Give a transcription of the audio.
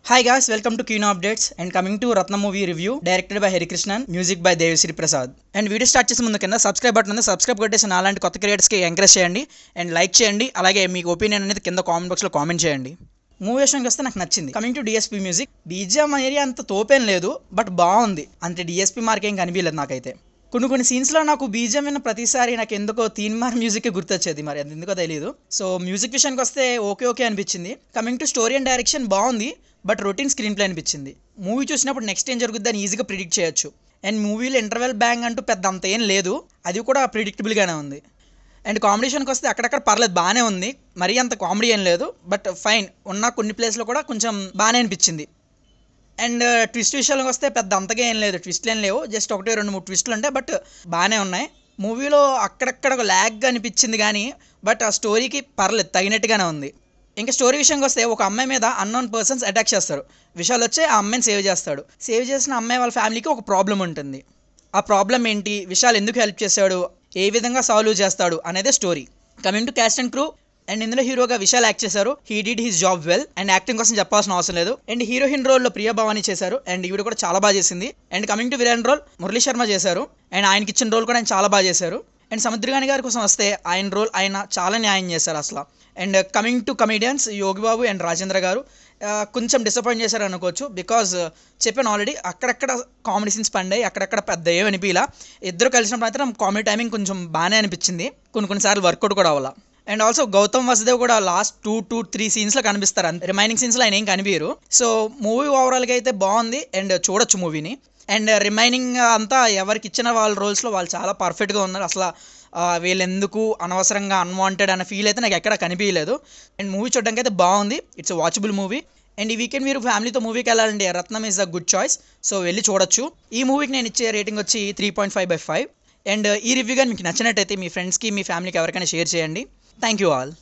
Hi guys, welcome to Kino Updates and coming to Ratna movie review directed by Hari Krishnan, music by Devasri Prasad. And video start చేసే ముందు కింద subscribe button ఉంది, subscribe కొట్టేసి నాలాంటి కొత్త క్రియేటర్స్కి encourage చేయండి and like చేయండి. అలాగే మీకు ఒపీనియన్ అనేది కింద కామెంట్ బాక్స్లో కామెంట్ చేయండి. మూవీ విషయానికి వస్తే నాకు నచ్చింది. Coming to DSP music, BGM area అంత తోపేం లేదు, బట్ బాగుంది. అంటే డిఎస్పీ మార్క్ ఏం కనిపించలేదు నాకైతే. కొన్ని సీన్స్లో నాకు బీజిఎం విన్న ప్రతిసారి నాకు ఎందుకో తీన్మార్ మ్యూజిక్ గుర్తొచ్చేది, మరి అది ఎందుకో తెలియదు. సో మ్యూజిక్ విషయానికి వస్తే ఓకే అనిపించింది. Coming to story and direction బాగుంది, బట్ రొటీన్ స్క్రీన్ ప్లే అనిపించింది. మూవీ చూసినప్పుడు నెక్స్ట్ ఏం జరుగుద్ది అని ఈజీగా ప్రిడిక్ట్ చేయొచ్చు. అండ్ మూవీలో ఇంటర్వెల్ బ్యాంగ్ అంటూ పెద్ద అంత ఏం లేదు, అది కూడా ప్రిడిక్టబుల్గానే ఉంది. అండ్ కాంబినేషన్కి వస్తే అక్కడక్కడ పర్లేదు, బాగానే ఉంది. మరీ అంత కామెడీ ఏం లేదు, బట్ ఫైన్. ఉన్న కొన్ని ప్లేస్లో కూడా కొంచెం బాగానే అనిపించింది. అండ్ ట్విస్ట్ విషయానికి వస్తే పెద్ద అంతగా ఏం లేదు, ట్విస్ట్లు ఏం లేవు, జస్ట్ 1-2-3 ట్విస్టులు ఉంటాయి, బట్ బాగానే ఉన్నాయి. మూవీలో అక్కడక్కడ ఒక ల్యాగ్గా అనిపించింది కానీ, బట్ ఆ స్టోరీకి పర్లేదు, తగినట్టుగానే ఉంది. ఇంకా స్టోరీ విషయానికి వస్తే ఒక అమ్మాయి మీద అన్నోన్ పర్సన్స్ అటాక్ చేస్తారు. విషయాలు వచ్చి ఆ అమ్మాయిని సేవ్ చేస్తాడు. సేవ్ చేసిన అమ్మాయి వాళ్ళ ఫ్యామిలీకి ఒక ప్రాబ్లం ఉంటుంది. ఆ ప్రాబ్లం ఏంటి, విశాల్ ఎందుకు హెల్ప్ చేశాడు, ఏ విధంగా సాల్వ్ చేస్తాడు అనేదే story. Coming to caste and crew, and ఇందులో హీరోగా విశాల్ యాక్ట్ చేశారు. He did his job well, and acting కోసం చెప్పాల్సిన అవసరం లేదు. అండ్ హీరోయిన్ రోల్లో ప్రియా భవాని చేశారు, అండ్ ఈవిడ కూడా చాలా బాగా చేసింది. And coming to villain role Murali Sharma చేశారు, అండ్ ఆయనకి ఇచ్చిన రోల్ కూడా ఆయన చాలా బాగా చేశారు. అండ్ సముద్రగాని గారి కోసం వస్తే ఆయన రోల్ ఆయన చాలా న్యాయం చేశారు అసలు. And coming to comedians, Yogi Babu and Rajendra గారు కొంచెం డిసప్పాయింట్ చేశారు అనుకోవచ్చు. బికాజ్ చెప్పాను ఆల్రెడీ, అక్కడక్కడ కామెడీ సీన్స్ పండాయి, అక్కడక్కడ పెద్ద ఏమనిపించలా. ఇద్దరు కలిసినప్పుడు మాత్రం కామెడీ టైమింగ్ కొంచెం బాగానే అనిపించింది, కొన్నిసార్లు వర్కౌట్ కూడా అవ్వాల. అండ్ ఆల్సో గౌతమ్ వాసుదేవ్ కూడా లాస్ట్ 2-3 సీన్స్లో కనిపిస్తారు, రిమైనింగ్ సీన్స్లో ఆయన ఏం కనిపించరు. సో మూవీ ఓవరాల్గా అయితే బాగుంది అండ్ చూడొచ్చు మూవీని. అండ్ రిమైనింగ్ అంతా ఎవరికి ఇచ్చిన వాళ్ళ రోల్స్లో వాళ్ళు చాలా పర్ఫెక్ట్గా ఉన్నారు. అసలు వీళ్ళెందుకు అనవసరంగా అన్వాంటెడ్ అన్న ఫీల్ అయితే నాకు ఎక్కడ కనిపించలేదు. అండ్ మూవీ చూడడానికి అయితే బాగుంది, ఇట్స్ వాచబుల్ మూవీ. అండ్ ఈ వీకెండ్ మీరు ఫ్యామిలీతో మూవీకి వెళ్ళాలండి, Rathnam is a good choice, so వెళ్ళి చూడొచ్చు. ఈ మూవీకి నేను ఇచ్చే రేటింగ్ వచ్చి 3.5/5. అండ్ ఈ రివ్యూ కానీ మీకు నచ్చినట్టయితే మీ ఫ్రెండ్స్కి మీ ఫ్యామిలీకి ఎవరికైనా షేర్ చేయండి. Thank you all.